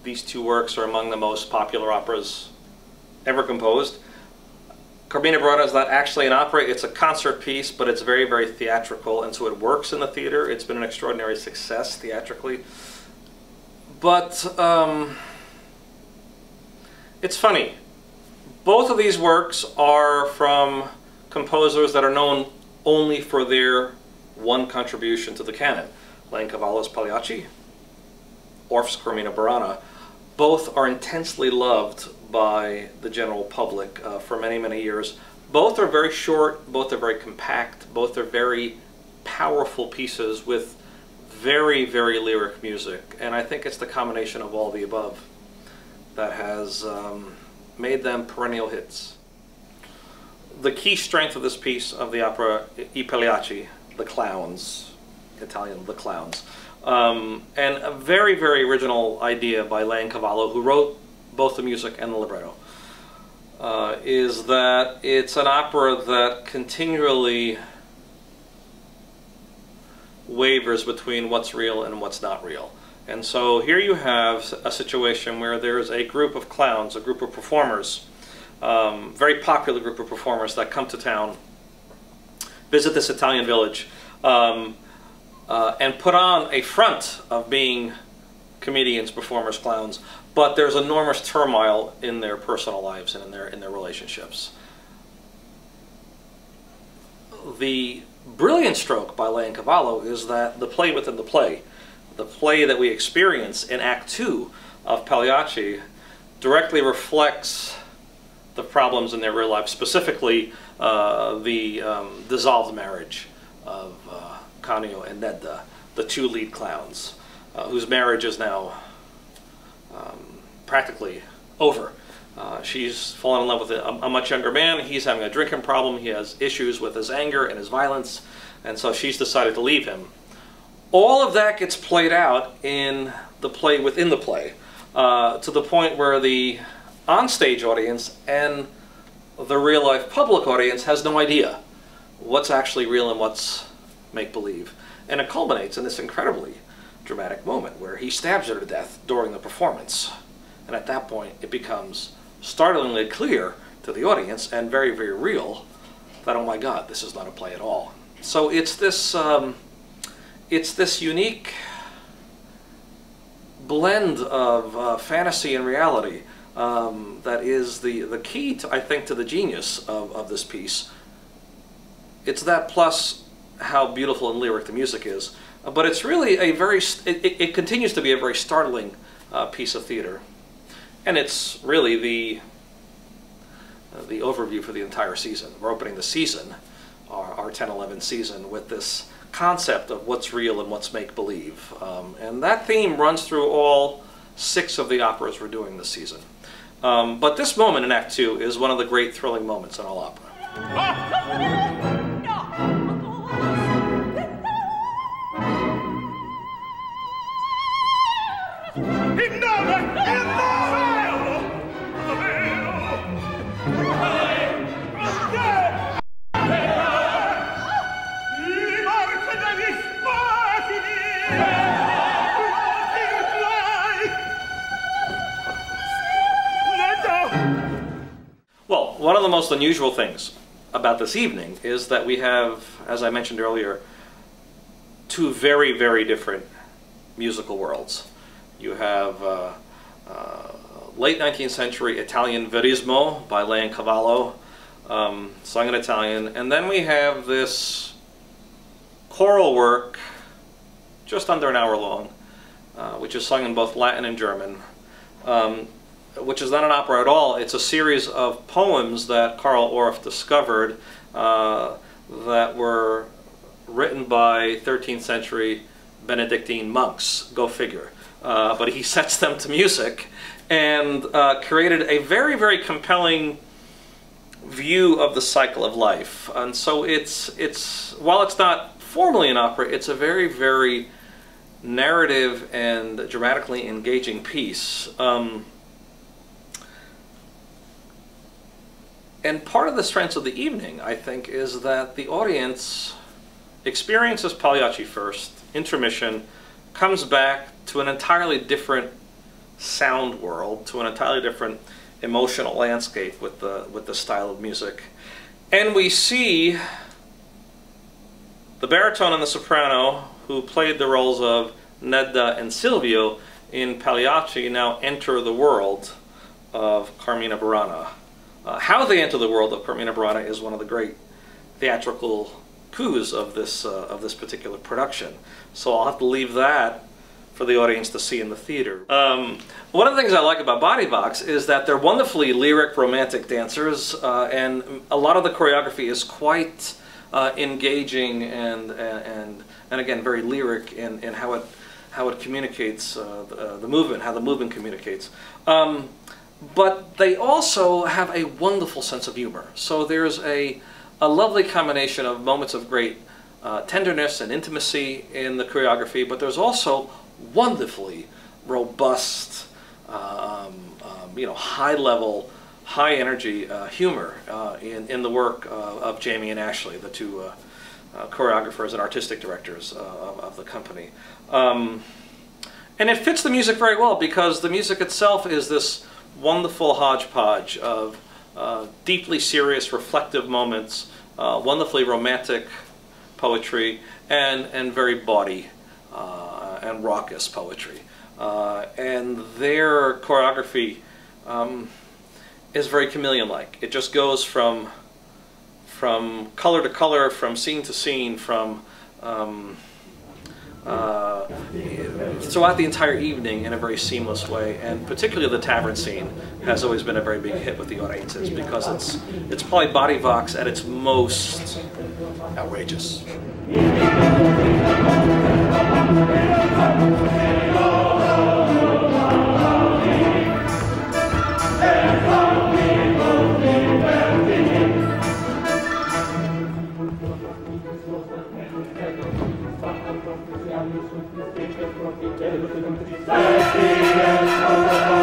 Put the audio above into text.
these two works are among the most popular operas ever composed. Carmina Burana is not actually an opera, it's a concert piece, but it's very, very theatrical, and so it works in the theater. It's been an extraordinary success theatrically. But it's funny. Both of these works are from composers that are known only for their one contribution to the canon. Leoncavallo's Pagliacci, Orff's Carmina Burana. Both are intensely loved by the general public for many, many years. Both are very short, both are very compact, both are very powerful pieces with very, very lyric music. And I think it's the combination of all the above that has made them perennial hits. The key strength of this piece of the opera, I Pagliacci, the clowns, Italian, the clowns, and a very, very original idea by Leoncavallo, who wrote both the music and the libretto, is that it's an opera that continually wavers between what's real and what's not real. And so here you have a situation where there's a group of clowns, a group of performers, very popular group of performers that come to town, visit this Italian village, and put on a front of being comedians, performers, clowns, but there's enormous turmoil in their personal lives and in their relationships. The brilliant stroke by Leoncavallo is that the play within the play that we experience in Act 2 of Pagliacci, directly reflects the problems in their real life, specifically the dissolved marriage of Canio and Nedda, the two lead clowns, whose marriage is now practically over. She's fallen in love with a much younger man. He's having a drinking problem. He has issues with his anger and his violence, and so she's decided to leave him. All of that gets played out in the play within the play, to the point where the onstage audience and the real-life public audience has no idea what's actually real and what's make-believe. And it culminates in this incredibly dramatic moment where he stabs her to death during the performance. And at that point, it becomes startlingly clear to the audience and very, very real that, oh my God, this is not a play at all. So it's this unique blend of fantasy and reality that is the key, I think, to the genius of this piece. It's that plus how beautiful and lyric the music is. But it's really a very, it continues to be a very startling piece of theater. And it's really the overview for the entire season. We're opening the season, our 10-11 season, with this concept of what's real and what's make-believe. And that theme runs through all 6 of the operas we're doing this season. But this moment in Act 2 is one of the great thrilling moments in all opera. Well, one of the most unusual things about this evening is that we have, as I mentioned earlier, 2 very, very different musical worlds. You have late 19th century Italian verismo by Leoncavallo, sung in Italian, and then we have this choral work, just under an hour long, which is sung in both Latin and German, which is not an opera at all. It's a series of poems that Carl Orff discovered that were written by 13th century Benedictine monks, go figure. But he sets them to music and created a very, very compelling view of the cycle of life. And so while it's not formally an opera, it's a very, very narrative and dramatically engaging piece. And part of the strength of the evening, I think, is that the audience experiences Pagliacci first, intermission, comes back to an entirely different sound world to an entirely different emotional landscape with the style of music. And we see the baritone and the soprano, who played the roles of Nedda and Silvio in Pagliacci, now enter the world of Carmina Burana. How they enter the world of Carmina Burana is one of the great theatrical coups of this particular production. So I'll have to leave that for the audience to see in the theater. One of the things I like about Body Vox is that they're wonderfully lyric, romantic dancers, and a lot of the choreography is quite engaging and again very lyric in how it communicates the movement, how the movement communicates. But they also have a wonderful sense of humor. So there's a lovely combination of moments of great tenderness and intimacy in the choreography, but there's also wonderfully robust, high-level, high-energy humor in the work of Jamie and Ashley, the two choreographers and artistic directors of the company. And it fits the music very well, because the music itself is this wonderful hodgepodge of deeply serious, reflective moments, wonderfully romantic poetry, and very bawdy and raucous poetry. And their choreography is very chameleon-like. It just goes from color to color, from scene to scene, from throughout the entire evening in a very seamless way. And particularly the tavern scene has always been a very big hit with the audiences, because it's probably Body Vox at its most outrageous. Senti